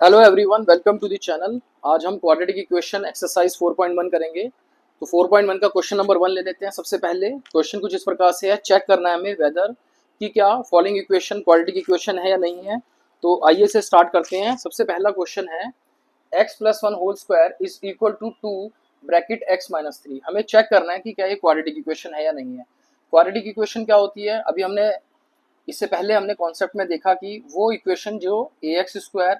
Hello everyone, welcome to the channel. आज हम quadratic equation exercise 4.1 करेंगे। तो 4.1 का क्वेश्चन नंबर 1 ले लेते हैं। सबसे पहले क्वेश्चन कुछ इस प्रकार से है, चेक करना है हमें वेदर कि क्या फॉलोइंग इक्वेशन क्वाड्रेटिक इक्वेशन है या नहीं है। तो आइए से स्टार्ट करते हैं। सबसे पहला क्वेश्चन है x + 1 whole square is equal to 2 bracket x - 3। हमें चेक करना है कि क्या ये क्वाड्रेटिक इक्वेशन है या नहीं है। क्वाड्रेटिक इक्वेशन क्या होती है, अभी हमने इससे पहले हमने कॉन्सेप्ट में देखा कि वो इक्वेशन जो ax²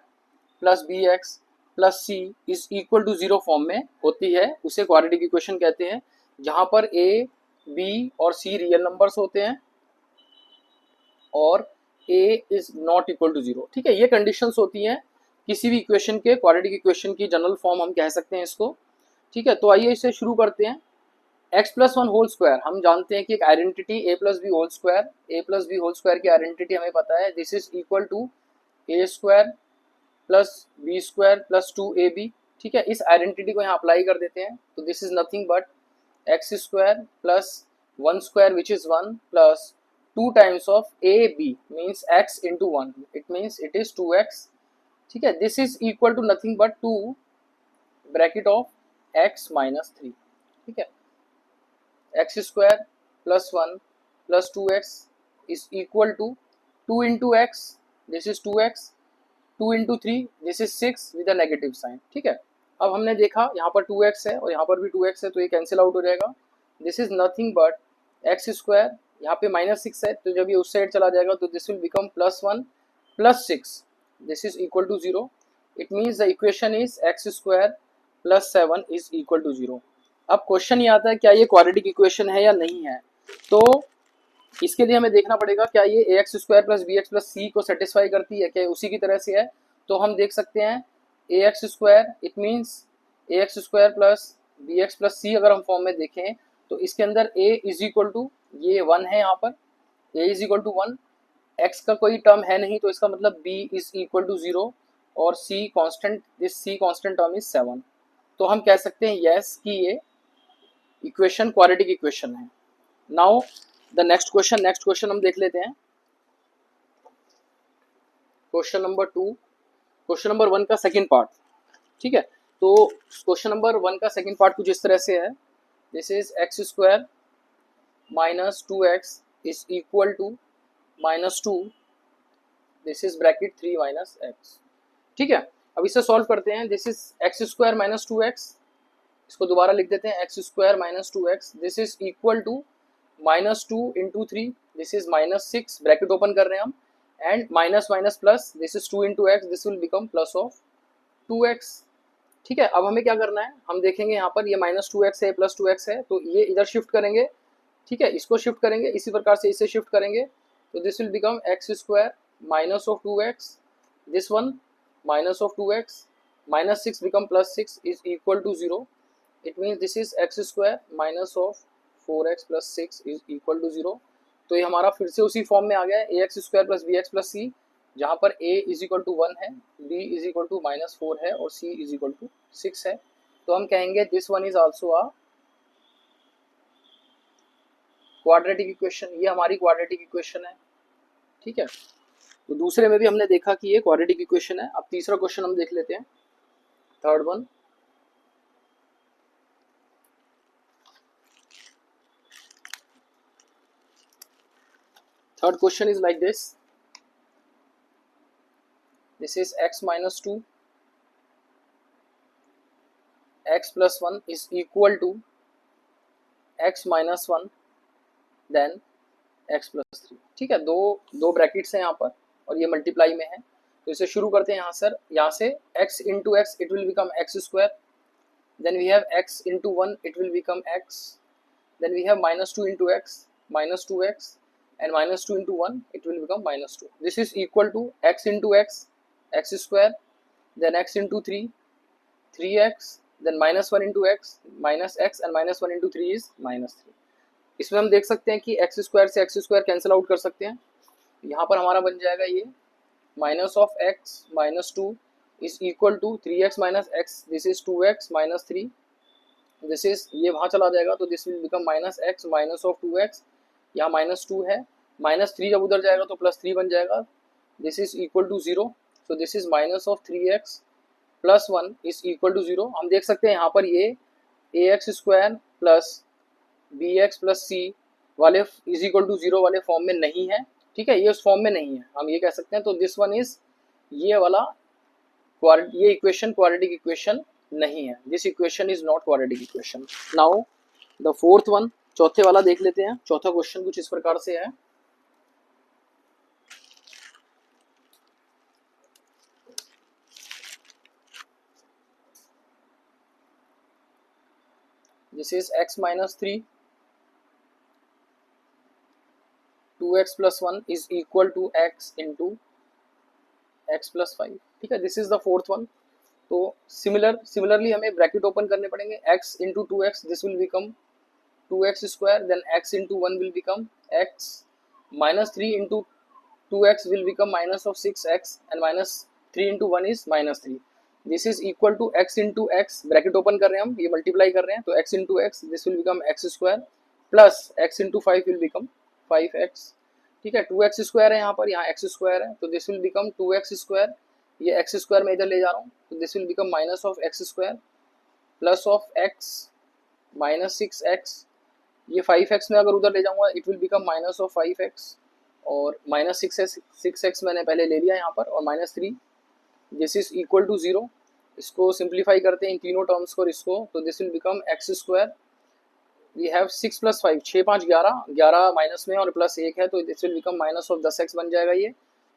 plus B X plus C is equal to 0 form में होती है उसे क्वाड्रेटिक इक्वेशन कहते हैं, जहां पर ए बी और सी रियल नंबर्स होते हैं और ए इज नॉट इक्वल टू 0। ठीक है, ये कंडीशंस होती हैं किसी भी इक्वेशन के। क्वाड्रेटिक इक्वेशन की जनरल फॉर्म हम कह सकते हैं इसको। ठीक है, तो आइए इसे शुरू करते हैं। x + 1 होल स्क्वायर हम जानते हैं कि एक identity a + b whole square की आइडेंटिटी हमें पता है, this is equal to a² plus b² plus 2ab। ठीक है, इस आइडेंटिटी को यहाँ अप्लाई कर देते हैं। तो this is nothing but x² plus 1² which is 1 plus 2 times of ab means x into 1, it means it is 2x। ठीक है, this is equal to nothing but 2 bracket of x - 3। ठीक है, x² plus 1 plus 2x is equal to 2 into x, this is 2x, 2 into 3 this is 6 with a negative sign. ठीक है, अब हमने देखा यहाँ पर 2x है और यहाँ पर भी 2x है, तो ये कैंसिल आउट हो जाएगा। This is nothing but x², यहाँ पे -6 है, तो जब ये उस साइड चला जाएगा तो this will become +1 plus 6, this is equal to 0। It means the equation is x² plus 7 is equal to 0। अब क्वेश्चन ये आता है क्या ये क्वाड्रेटिक इक्वेशन है या नहीं है। तो इसके लिए हमें देखना पड़ेगा क्या ये ax² प्लस bx प्लस सी को सेटिस्फाई करती है, क्या उसी की तरह से है। तो हम देख सकते हैं ax², it means ax² plus bx plus C अगर हम फॉर्म में देखें तो इसके अंदर a इज इक्वल टू ये 1 है, यहाँ पर a is equal to 1, x का कोई टर्म है नहीं तो इसका मतलब b इज इक्वल टू 0 और c constant, this c constant term is 7। तो हम कह सकते हैं यस कि ये इक्वेशन क्वाड्रेटिक इक्वेशन है। नाउ द नेक्स्ट क्वेश्चन हम देख लेते हैं। क्वेश्चन नंबर 2, क्वेश्चन नंबर 1 का सेकंड पार्ट। ठीक है, तो क्वेश्चन नंबर 1 का सेकंड पार्ट कुछ इस तरह से है, this is x² minus 2x is equal to -2, this is bracket 3 minus x। ठीक है, अब इसे सॉल्व करते हैं। This is x² minus 2x, इसको दोबारा लिख देते हैं x² minus 2x, this is equal to -2 into 3, this is -6, bracket open कर रहे हैं हम, and minus minus plus, this is 2 into X, this will become plus of 2x। ठीक है, अब हमें क्या करना है, हम देखेंगे यहाँ पर ये -2x है प्लस 2x है, तो ये इधर शिफ्ट करेंगे। ठीक है, इसको शिफ्ट करेंगे, इसी प्रकार से इसे शिफ्ट करेंगे, तो this will become x² minus of 2x, this one minus of 2x, -6 become +6 is equal to 0। It means this is x² minus of 4x plus 6 is equal to 0। तो ये हमारा फिर से उसी फॉर्म में आ गया है, ax² प्लस bx प्लस सी, जहाँ पर a इज इक्वल टू 1 है, b इज इक्वल टू -4 है और c इज इक्वल टू 6 है। तो हम कहेंगे this one is also a quadratic equation, ये हमारी क्वाड्रेटिक इक्वेशन है। ठीक है, तो दूसरे में भी हमने देखा कि ये क्वाड्रेटिक इक्वेशन है। अब तीसरा क्वेश्चन हम देख लेते हैं, third one. Third question is like this. This is x minus 2, x plus 1 is equal to x minus 1 then x plus 3। ठीक है, दो ब्रैकेट्स हैं यहाँ पर और ये मल्टीप्लाई में है, तो इसे शुरू करते हैं यहाँ सर। यहाँ से x into X it will become x², then we have x into 1 it will become x, then we have -2 into X -2x and -2 into 1 it will become -2, this is equal to x into x, x², then x into 3, 3x, then -1 into x, minus x and -1 into 3 is -3। इसमें हम देख सकते हैं कि x² से x² cancel out कर सकते हैं, यहाँ पर हमारा बन जाएगा ये minus of x minus 2 is equal to 3x minus x, this is 2x minus 3, this is ये वहाँ चला जाएगा तो this will become -x minus of 2x, यहाँ -2 है, -3 जब उधर जाएगा तो +3 बन जाएगा, दिस इज इक्वल टू 0। तो this is minus of 3x plus 1 is equal to 0। हम देख सकते हैं यहाँ पर ये ax square plus bx plus c वाले इज इक्वल टू 0 वाले फॉर्म में नहीं है, ठीक है, ये उस फॉर्म में नहीं है, हम ये कह सकते हैं। तो दिस वन इज, ये वाला ये इक्वेशन क्वाड्रेटिक इक्वेशन नहीं है, this equation is not quadratic equation. Now the fourth one, चौथे वाला देख लेते हैं। चौथा क्वेश्चन कुछ इस प्रकार से है, this is x minus 3 2x plus 1 is equal to x into X plus 5, ठीक है, this is the fourth one. तो सिमिलरली हमें ब्रैकेट ओपन करने पड़ेंगे, x into 2x this will become 2x square, then x into 1 will become x minus 3 into 2x will become minus of 6x and minus 3 into 1 is minus 3. This is equal to x into x, bracket open कर रहे हैं हम, ये multiply कर रहे हैं, तो x into x this will become x square plus x into 5 will become 5x, ठीक है। 2x स्क्वायर है यहाँ पर, यहाँ x स्क्वायर है, तो this will become 2x square, ये x स्क्वायर मैं इधर ले जा रहा हूँ, तो this will become minus of x square plus of x minus 6x, ये 5x में अगर उधर ले जाऊँगा it will become minus of 5x और माइनस 6x मैंने पहले ले लिया यहाँ पर, और minus 3, this is equal to 0। इसको सिंप्लीफाई करते हैं इन तीनों टर्म्स को, इसको, तो this will become X square, we have 6 plus 5, 6 5 11, 11 minus में और प्लस 1 है, तो this will become minus of 10x बन जाएगा ये,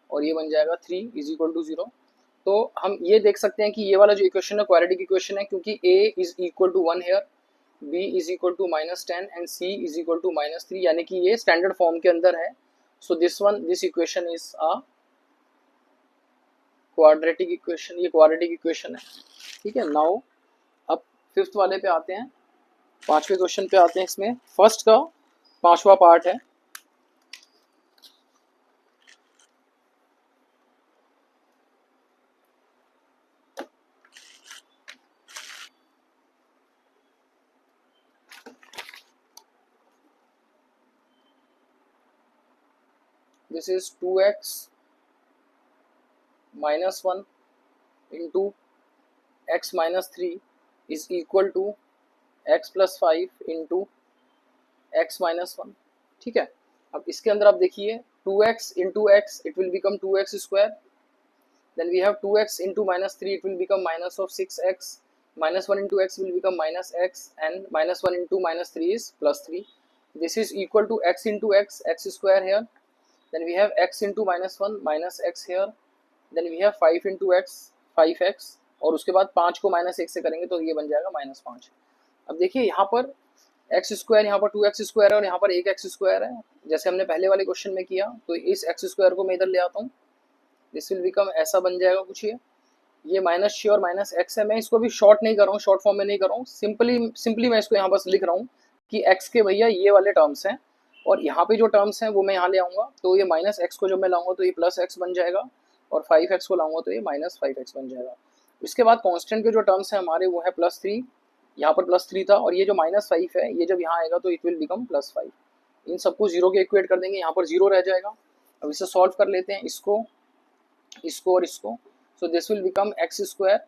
और ये बन जाएगा 3 इज इक्वल टू 0। तो हम ये देख सकते हैं कि ये वाला जो इक्वेशन है क्वाड्रेटिक इक्वेशन है, क्योंकि a is equal to 1 here, b is equal to minus 10 and c is equal to minus 3, यानी कि ये स्टैंडर्ड फॉर्म के अंदर है। So this equation is a quadratic equation, ये quadratic equation है, ठीक है। नाउ अब फिफ्थ वाले पे आते हैं, पांचवे क्वेश्चन पे आते हैं। इसमें फर्स्ट का पांचवा पार्ट है, this is 2x minus 1 into x minus 3 is equal to x plus 5 into x minus 1, ठीक है। अब इसके अंदर आप देखिए 2x into x it will become 2x square, then we have 2x into minus 3 it will become minus of 6x, minus 1 into x will become minus x, and minus 1 into minus 3 is plus 3. This is equal to x into x square here, then we have x into minus 1 minus x here, then we have 5 into x 5x, और उसके बाद 5 को minus 1 से करेंगे तो ये बन जाएगा माइनस 5। अब देखिए यहाँ पर x स्क्वायर, यहाँ पर 2x स्क्वायर है और यहाँ पर एक x स्क्वायर है, जैसे हमने पहले वाले क्वेश्चन में किया, तो इस x स्क्वायर को मैं इधर ले आता हूँ, दिस विल बिकम ऐसा बन जाएगा कुछ, ये माइनस 6 और माइनस x है। मैं इसको भी शॉर्ट नहीं कर रहा हूँ, शॉर्ट फॉर्म में नहीं कर रहा हूँ, सिंपली मैं इसको यहाँ बस लिख रहा हूँ कि x के भैया ये वाले टर्म्स हैं, और यहाँ पे जो टर्म्स हैं वो मैं यहाँ ले आऊँगा, तो ये माइनस एक्स को जब मैं लाऊंगा तो ये प्लस एक्स बन जाएगा, और 5x को लाऊंगा तो ये माइनस 5x बन जाएगा। इसके बाद कांस्टेंट के जो टर्म्स हैं हमारे वो है प्लस 3, यहाँ पर प्लस 3 था, और ये जो माइनस 5 है ये जब यहाँ आएगा तो इट विल बिकम प्लस 5। इन सबको जीरो के इक्वेट कर देंगे, यहाँ पर जीरो रह जाएगा। अब इसे सॉल्व कर लेते हैं, इसको इसको और इसको, so this will become X square,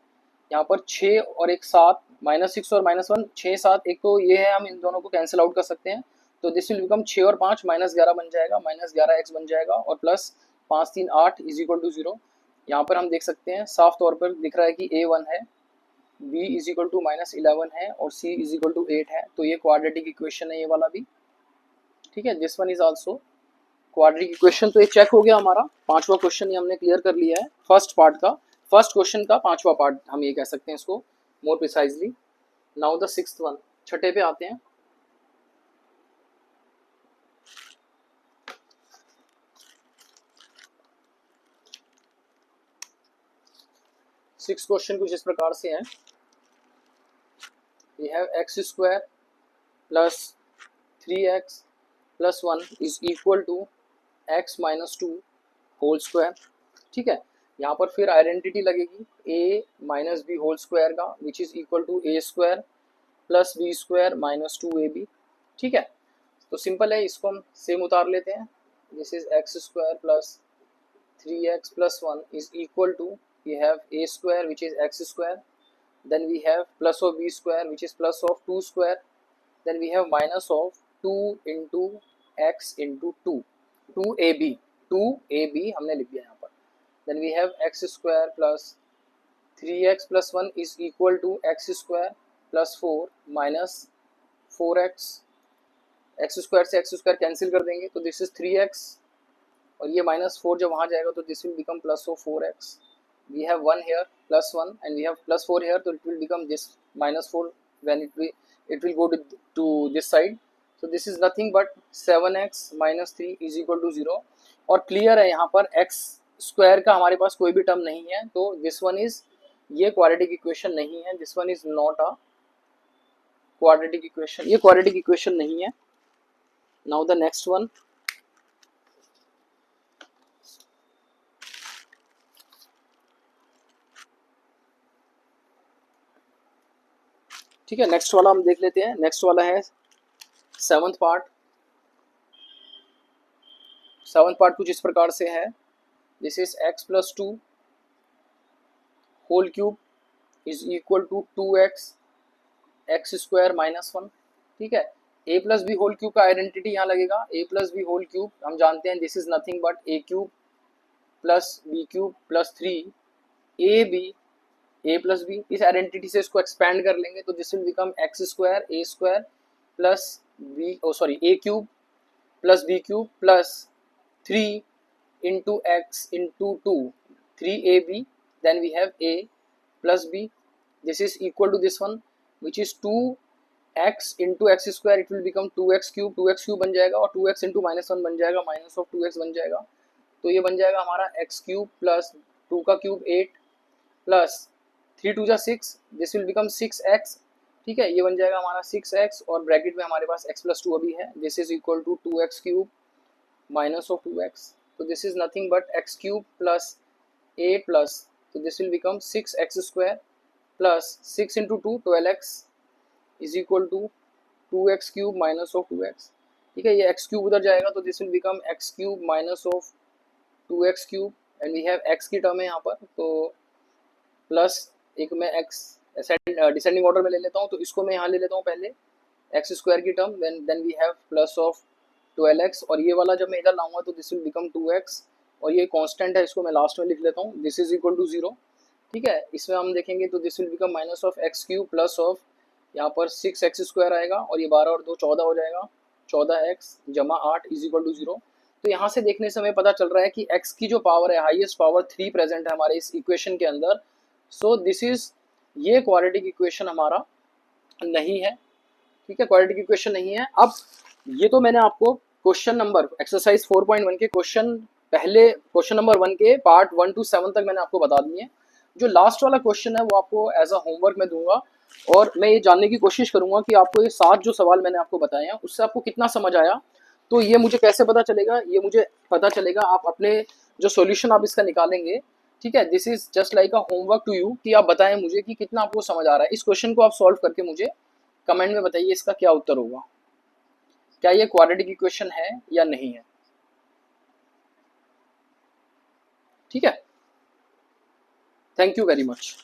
यहाँ पर 6 और एक 7, माइनस 6 और माइनस 1, 6 7, एक तो ये है, हम इन दोनों को कैंसिल आउट कर सकते हैं, तो दिस विल बिकम 6 और 5 माइनस 11 बन जाएगा, माइनस 11x बन जाएगा, और प्लस 5 3 8 इज इक्वल टू 0। यहाँ पर हम देख सकते हैं साफ तौर पर दिख रहा है कि a1 है, b is equal to minus 11 है, और c इज इक्वल टू 8 है, तो ये क्वाड्रेटिक इक्वेशन है ये वाला भी, ठीक है। This one is also quadratic equation. तो ये चेक हो गया हमारा पांचवा क्वेश्चन, ये हमने क्लियर कर लिया है फर्स्ट पार्ट का, फर्स्ट क्वेश्चन का पांचवा पार्ट हम ये कह सकते हैं इसको more precisely. Now the sixth one, छठे पे आते हैं। सिक्स क्वेश्चन कुछ इस प्रकार से है, we have x square plus 3x plus 1 is equal to x minus 2 whole square, ठीक है। यहाँ पर फिर आइडेंटिटी लगेगी a minus B whole square का, which is equal to a square plus B square minus 2ab, ठीक है। तो सिंपल है, इसको हम सेम उतार लेते हैं, this is x square plus 3x plus 1 is equal to, we have a square which is x square, then we have plus of b square which is plus of 2 square, then we have minus of 2 into x into 2, 2ab हमने लिख दिया यहाँ पर, then we have x square plus 3x plus 1 is equal to x square plus 4 minus 4x, x square से x square cancel कर देंगे तो this is 3x, और ये माइनस 4 जब वहाँ जाएगा तो this will become plus of 4x, we have 1 here plus 1 and we have plus 4 here, so it will become this minus 4 when it will go to this side, so this is nothing but 7x minus 3 is equal to 0, और clear है यहाँ पर x square का हमारे पास कोई भी term नहीं है, तो दिस वन इज, ये क्वाड्रेटिक इक्वेशन नहीं है, this one is not a quadratic equation, ये क्वाड्रेटिक इक्वेशन नहीं है। नाउ द नेक्स्ट वन, ठीक है, नेक्स्ट वाला हम देख लेते हैं। नेक्स्ट वाला है सेवंथ पार्ट। सेवंथ पार्ट कुछ इस प्रकार से है, this is x plus 2 whole cube is equal to 2x X square minus 1, ठीक है। a plus B whole cube का आइडेंटिटी यहाँ लगेगा, a plus B whole cube हम जानते हैं this is nothing but a cube plus B cube plus 3 a plus B, इस identity से इसको एक्सपैंड कर लेंगे तो this will become X square a square plus B a cube plus B cube plus 3 into x into 2, 3ab, then we have a plus b, this is equal to this one which is 2x into x square, it will become 2x cube, 2x cube बन जाएगा और 2x into minus 1 बन जाएगा, minus of 2x बन जाएगा, तो ये बन जाएगा हमारा x क्यूब प्लस 2 का क्यूब 8 प्लस 3 2 जा 6, दिस विल बिकम 6x, ठीक है, ये बन जाएगा हमारा 6x और ब्रैकेट में हमारे पास x प्लस 2 अभी है, this is equal to 2x cube minus of 2x, तो this is nothing but x cube plus 8 plus, तो this will become 6x square plus 6 into 2 12x is equal to 2x cube minus of 2x, ठीक है, ये x cube उधर जाएगा तो this will become x cube minus of 2x cube and we have x की term है यहाँ पर, तो प्लस एक मैं x डिसेंडिंग ऑर्डर में ले लेता हूँ, तो इसको मैं यहाँ ले लेता हूँ पहले x स्क्वायर की term, then we have plus of 12x, और ये वाला जब मैं इधर लाऊंगा तो दिस विल बिकम 2x, और ये कांस्टेंट है इसको मैं लास्ट में लिख लेता हूँ, दिस इज इक्वल टू 0, ठीक है। इसमें हम देखेंगे तो this will become minus of x cube plus of यहाँ पर 6x स्क्वायर आएगा और ये 12 और 2 14 हो जाएगा, 14x जमा 8 इज इक्वल टू 0, तो यहाँ से देखने से हमें पता चल रहा है कि x की जो पावर है हाईएस्ट पावर 3 प्रेजेंट है हमारे इस इक्वेशन के अंदर, सो दिस इज, ये क्वाड्रेटिक इक्वेशन हमारा नहीं है, ठीक है, क्वाड्रेटिक इक्वेशन नहीं है। अब ये तो मैंने आपको क्वेश्चन नंबर एक्सरसाइज 4.1 के क्वेश्चन, पहले क्वेश्चन नंबर 1 के पार्ट 1 to 7 तक मैंने आपको बता दिए। जो लास्ट वाला क्वेश्चन है वो आपको एज अ होमवर्क में दूंगा और मैं ये जानने की कोशिश करूंगा कि आपको ये 7 जो सवाल मैंने आपको बताए हैं उससे आपको कितना समझ आया, तो ये मुझे कैसे पता चलेगा, ये मुझे पता चलेगा आप अपने जो सॉल्यूशन आप इसका निकालेंगे, ठीक है। This is just like a homework to you कि आप बताएं मुझे कि कितना आपको समझ आ रहा है। इस क्वेश्चन को आप सॉल्व करके मुझे कमेंट में बताइए इसका क्या उत्तर होगा, क्या ये क्वाड्रेटिक इक्वेशन है या नहीं है, ठीक है। Thank you very much.